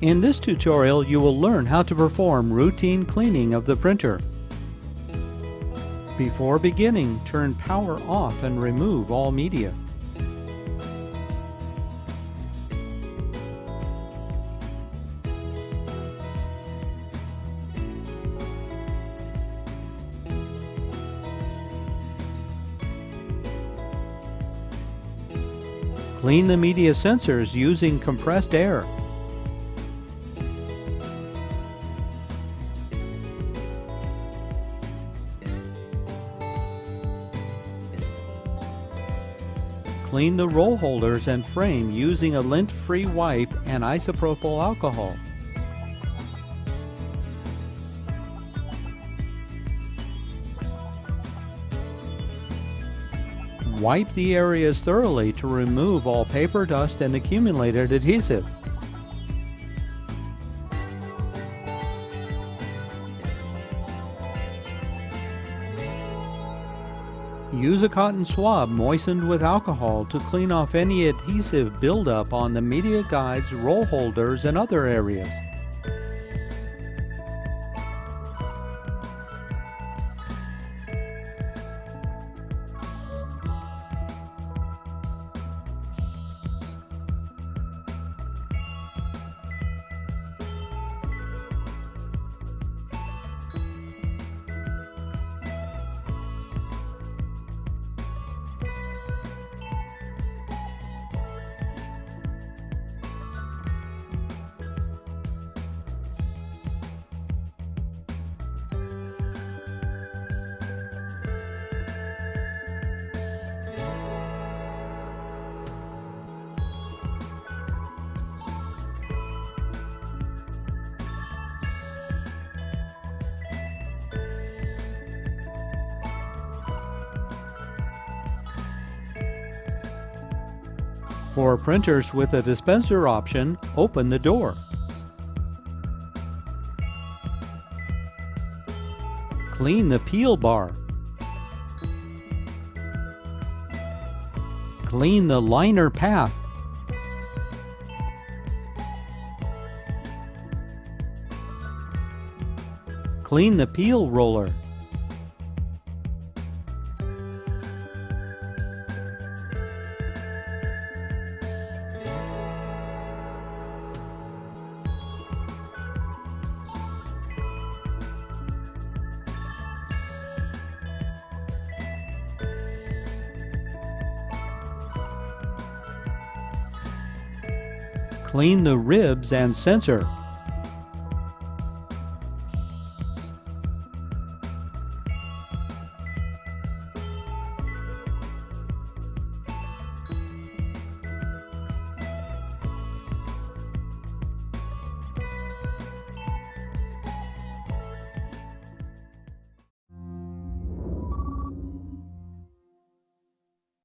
In this tutorial, you will learn how to perform routine cleaning of the printer. Before beginning, turn power off and remove all media. Clean the media sensors using compressed air. Clean the roll holders and frame using a lint-free wipe and isopropyl alcohol. Wipe the areas thoroughly to remove all paper dust and accumulated adhesive. Use a cotton swab moistened with alcohol to clean off any adhesive buildup on the media guides, roll holders, and other areas. For printers with a dispenser option, open the door. Clean the peel bar. Clean the liner path. Clean the peel roller. Clean the ribs and sensor.